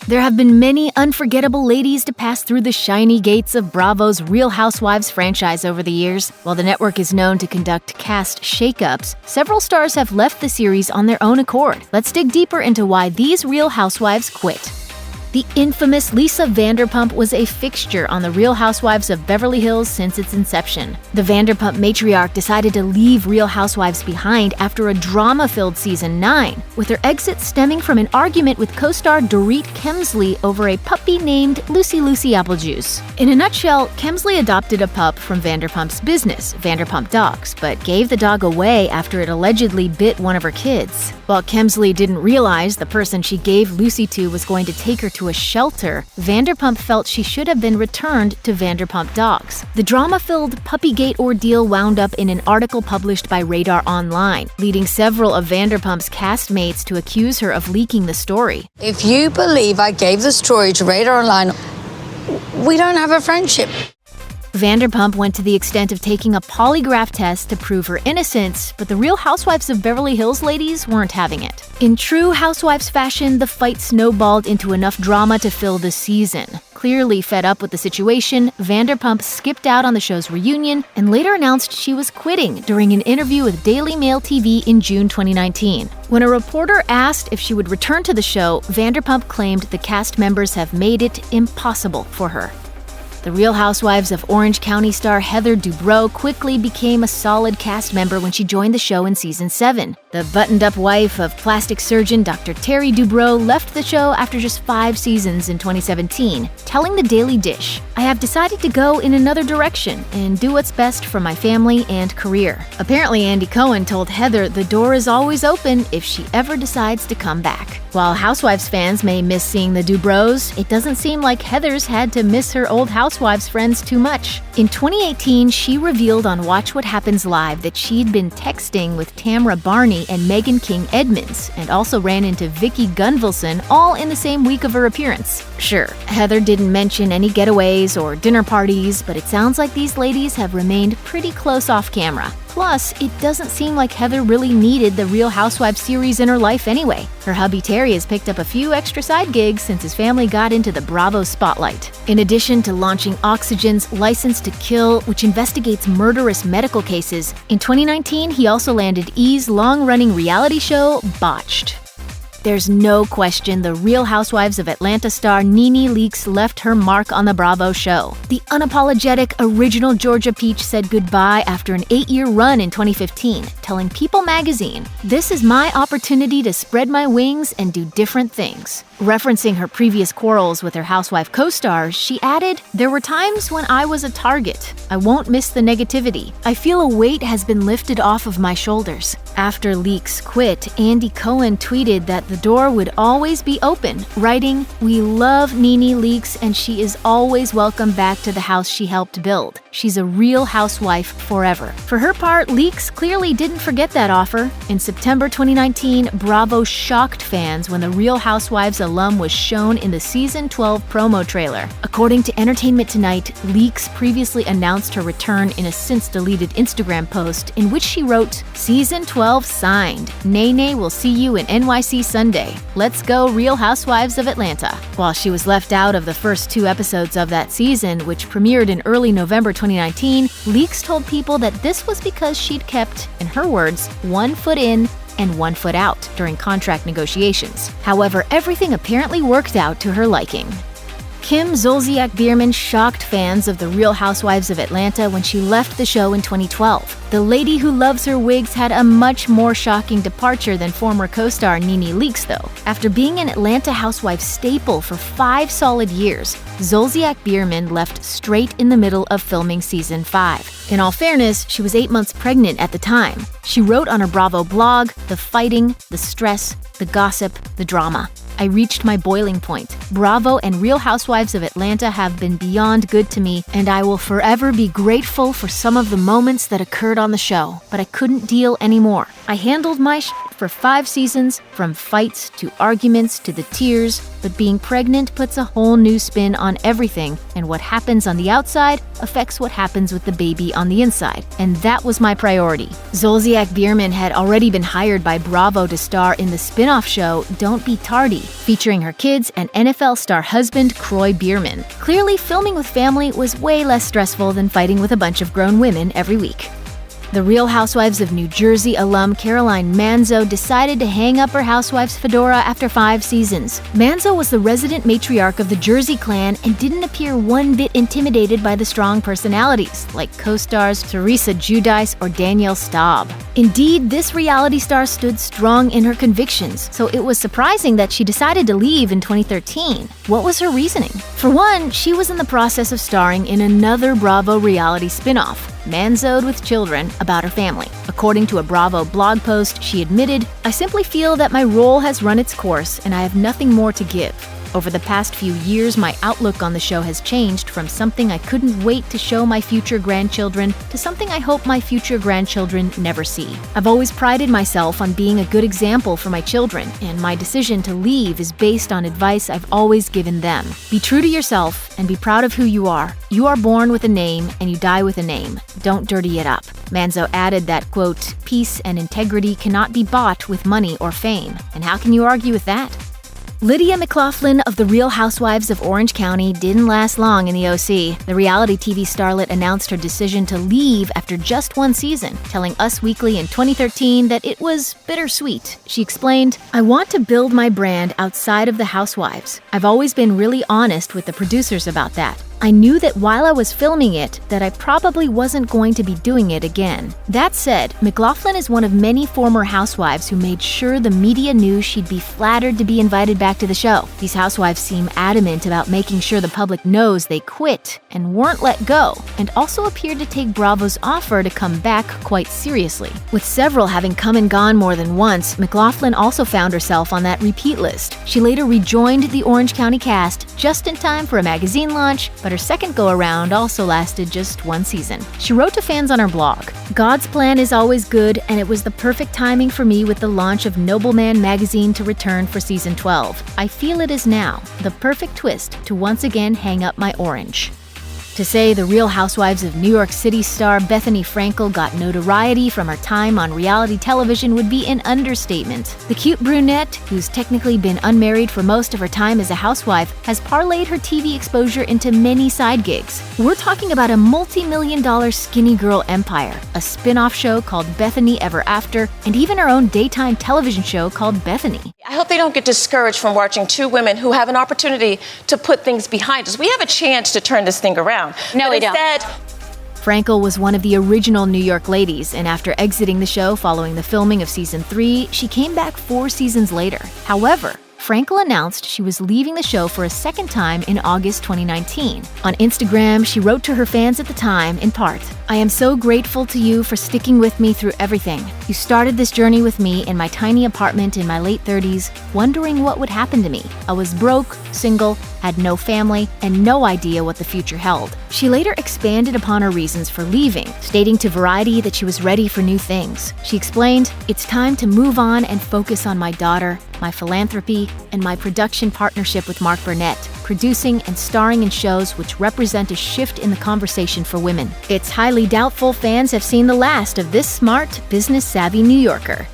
There have been many unforgettable ladies to pass through the shiny gates of Bravo's Real Housewives franchise over the years. While the network is known to conduct cast shakeups, several stars have left the series on their own accord. Let's dig deeper into why these Real Housewives quit. The infamous Lisa Vanderpump was a fixture on the Real Housewives of Beverly Hills since its inception. The Vanderpump matriarch decided to leave Real Housewives behind after a drama-filled season 9, with her exit stemming from an argument with co-star Dorit Kemsley over a puppy named Lucy Lucy Applejuice. In a nutshell, Kemsley adopted a pup from Vanderpump's business, Vanderpump Dogs, but gave the dog away after it allegedly bit one of her kids. While Kemsley didn't realize the person she gave Lucy to was going to take her to a shelter, Vanderpump felt she should have been returned to Vanderpump Dogs. The drama-filled Puppygate ordeal wound up in an article published by Radar Online, leading several of Vanderpump's castmates to accuse her of leaking the story. If you believe I gave the story to Radar Online, we don't have a friendship. Vanderpump went to the extent of taking a polygraph test to prove her innocence, but the Real Housewives of Beverly Hills ladies weren't having it. In true Housewives fashion, the fight snowballed into enough drama to fill the season. Clearly fed up with the situation, Vanderpump skipped out on the show's reunion and later announced she was quitting during an interview with Daily Mail TV in June 2019. When a reporter asked if she would return to the show, Vanderpump claimed the cast members have made it impossible for her. The Real Housewives of Orange County star Heather Dubrow quickly became a solid cast member when she joined the show in season 7. The buttoned-up wife of plastic surgeon Dr. Terry Dubrow left the show after just 5 seasons in 2017, telling the Daily Dish, "I have decided to go in another direction and do what's best for my family and career." Apparently, Andy Cohen told Heather the door is always open if she ever decides to come back. While Housewives fans may miss seeing the Dubrows, it doesn't seem like Heather's had to miss her old Housewives friends too much. In 2018, she revealed on Watch What Happens Live that she'd been texting with Tamra Barney and Megan King Edmonds, and also ran into Vicky Gunvalson all in the same week of her appearance. Sure, Heather didn't mention any getaways or dinner parties, but it sounds like these ladies have remained pretty close off camera. Plus, it doesn't seem like Heather really needed the Real Housewives series in her life anyway. Her hubby Terry has picked up a few extra side gigs since his family got into the Bravo spotlight. In addition to launching Oxygen's License to Kill, which investigates murderous medical cases, in 2019 he also landed E's long-running reality show, Botched. There's no question the Real Housewives of Atlanta star NeNe Leakes left her mark on the Bravo show. The unapologetic original Georgia Peach said goodbye after an 8-year run in 2015, telling People magazine, "This is my opportunity to spread my wings and do different things." Referencing her previous quarrels with her housewife co-stars, she added, "There were times when I was a target. I won't miss the negativity. I feel a weight has been lifted off of my shoulders." After Leakes quit, Andy Cohen tweeted that the door would always be open, writing, "We love NeNe Leakes and she is always welcome back to the house she helped build. She's a real housewife forever." For her part, Leakes clearly didn't forget that offer. In September 2019, Bravo shocked fans when the Real Housewives alum was shown in the Season 12 promo trailer. According to Entertainment Tonight, Leakes previously announced her return in a since-deleted Instagram post in which she wrote, "Season 12 signed. NeNe will see you in NYC Sunday. Let's go Real Housewives of Atlanta." While she was left out of the first 2 episodes of that season, which premiered in early November 2019, Leakes told people that this was because she'd kept, in her words, 1 foot in and 1 foot out during contract negotiations. However, everything apparently worked out to her liking. Kim Zolciak-Biermann shocked fans of The Real Housewives of Atlanta when she left the show in 2012. The lady who loves her wigs had a much more shocking departure than former co-star NeNe Leakes, though. After being an Atlanta housewife staple for 5 solid years, Zolciak-Biermann left straight in the middle of filming season 5. In all fairness, she was 8 months pregnant at the time. She wrote on her Bravo blog, "The fighting, the stress, the gossip, the drama. I reached my boiling point. Bravo and Real Housewives of Atlanta have been beyond good to me, and I will forever be grateful for some of the moments that occurred on the show, but I couldn't deal anymore. I handled my for 5 seasons, from fights to arguments to the tears, but being pregnant puts a whole new spin on everything, and what happens on the outside affects what happens with the baby on the inside. And that was my priority. Zolciak-Biermann had already been hired by Bravo to star in the spin-off show Don't Be Tardy, featuring her kids and NFL star husband Kroy Biermann. Clearly, filming with family was way less stressful than fighting with a bunch of grown women every week. The Real Housewives of New Jersey alum Caroline Manzo decided to hang up her housewife's fedora after 5 seasons. Manzo was the resident matriarch of the Jersey clan and didn't appear one bit intimidated by the strong personalities, like co-stars Teresa Giudice or Danielle Staub. Indeed, this reality star stood strong in her convictions, so it was surprising that she decided to leave in 2013. What was her reasoning? For one, she was in the process of starring in another Bravo reality spin-off, Manzo'd with Children, about her family. According to a Bravo blog post, she admitted, "I simply feel that my role has run its course and I have nothing more to give. Over the past few years, my outlook on the show has changed from something I couldn't wait to show my future grandchildren to something I hope my future grandchildren never see. I've always prided myself on being a good example for my children, and my decision to leave is based on advice I've always given them. Be true to yourself and be proud of who you are. You are born with a name and you die with a name. Don't dirty it up." Manzo added that, quote, "Peace and integrity cannot be bought with money or fame. And how can you argue with that?" Lydia McLaughlin of The Real Housewives of Orange County didn't last long in the OC. The reality TV starlet announced her decision to leave after just 1 season, telling Us Weekly in 2013 that it was bittersweet. She explained, "I want to build my brand outside of the Housewives. I've always been really honest with the producers about that. I knew that while I was filming it, that I probably wasn't going to be doing it again." That said, McLaughlin is one of many former housewives who made sure the media knew she'd be flattered to be invited back to the show. These housewives seem adamant about making sure the public knows they quit and weren't let go, and also appeared to take Bravo's offer to come back quite seriously. With several having come and gone more than once, McLaughlin also found herself on that repeat list. She later rejoined the Orange County cast just in time for a magazine launch, but her second go-around also lasted just 1 season. She wrote to fans on her blog, "God's plan is always good, and it was the perfect timing for me with the launch of Nobleman magazine to return for season 12. I feel it is now, the perfect twist to once again hang up my orange." To say the Real Housewives of New York City star Bethenny Frankel got notoriety from her time on reality television would be an understatement. The cute brunette, who's technically been unmarried for most of her time as a housewife, has parlayed her TV exposure into many side gigs. We're talking about a multi-million-dollar skinny girl empire, a spin-off show called Bethenny Ever After, and even her own daytime television show called Bethenny. I hope they don't get discouraged from watching 2 women who have an opportunity to put things behind us. We have a chance to turn this thing around. No, we don't. Frankel was one of the original New York ladies, and after exiting the show following the filming of season 3, she came back 4 seasons later. However, Frankel announced she was leaving the show for a second time in August 2019. On Instagram, she wrote to her fans at the time, in part, "I am so grateful to you for sticking with me through everything. You started this journey with me in my tiny apartment in my late 30s, wondering what would happen to me. I was broke, single, had no family, and no idea what the future held." She later expanded upon her reasons for leaving, stating to Variety that she was ready for new things. She explained, "It's time to move on and focus on my daughter, my philanthropy, and my production partnership with Mark Burnett, producing and starring in shows which represent a shift in the conversation for women. It's highly doubtful fans have seen the last of this smart, business-savvy New Yorker."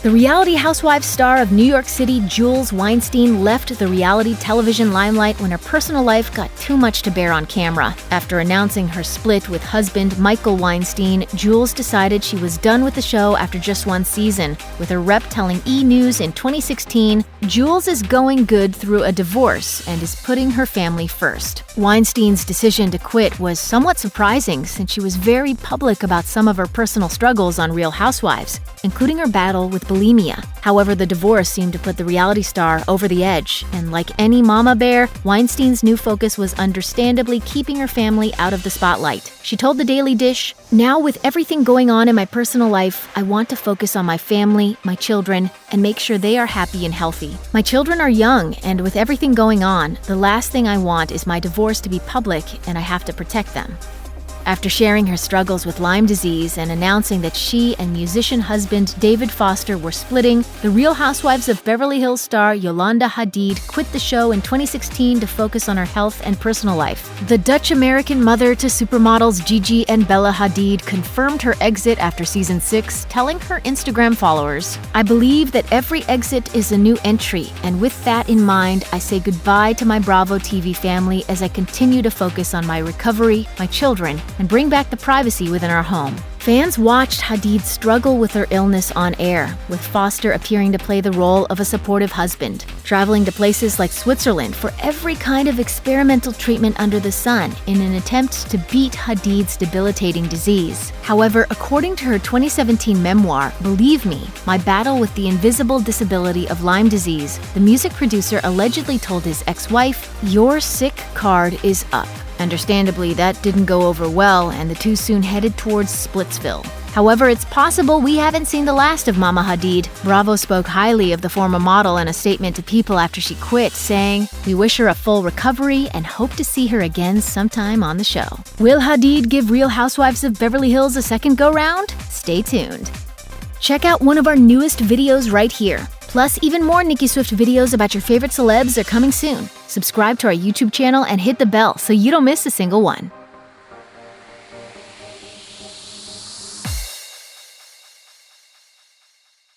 The reality housewives star of New York City, Jules Wainstein, left the reality television limelight when her personal life got too much to bear on camera. After announcing her split with husband Michael Weinstein, Jules decided she was done with the show after just 1 season, with her rep telling E! News in 2016, "Jules is going good through a divorce and is putting her family first." Weinstein's decision to quit was somewhat surprising since she was very public about some of her personal struggles on Real Housewives, including her battle with bulimia. However, the divorce seemed to put the reality star over the edge, and like any mama bear, Weinstein's new focus was understandably keeping her family out of the spotlight. She told The Daily Dish, "Now with everything going on in my personal life, I want to focus on my family, my children, and make sure they are happy and healthy. My children are young, and with everything going on, the last thing I want is my divorce to be public and I have to protect them." After sharing her struggles with Lyme disease and announcing that she and musician husband David Foster were splitting, the Real Housewives of Beverly Hills star Yolanda Hadid quit the show in 2016 to focus on her health and personal life. The Dutch-American mother to supermodels Gigi and Bella Hadid confirmed her exit after season 6, telling her Instagram followers, "I believe that every exit is a new entry, and with that in mind, I say goodbye to my Bravo TV family as I continue to focus on my recovery, my children, and bring back the privacy within our home." Fans watched Hadid struggle with her illness on air, with Foster appearing to play the role of a supportive husband, traveling to places like Switzerland for every kind of experimental treatment under the sun in an attempt to beat Hadid's debilitating disease. However, according to her 2017 memoir, Believe Me, My Battle with the Invisible Disability of Lyme Disease, the music producer allegedly told his ex-wife, "Your sick card is up." Understandably, that didn't go over well, and the two soon headed towards Splitsville. However, it's possible we haven't seen the last of Mama Hadid. Bravo spoke highly of the former model in a statement to People after she quit, saying, "We wish her a full recovery and hope to see her again sometime on the show." Will Hadid give Real Housewives of Beverly Hills a second go-round? Stay tuned. Check out one of our newest videos right here. Plus, even more Nicki Swift videos about your favorite celebs are coming soon. Subscribe to our YouTube channel and hit the bell so you don't miss a single one.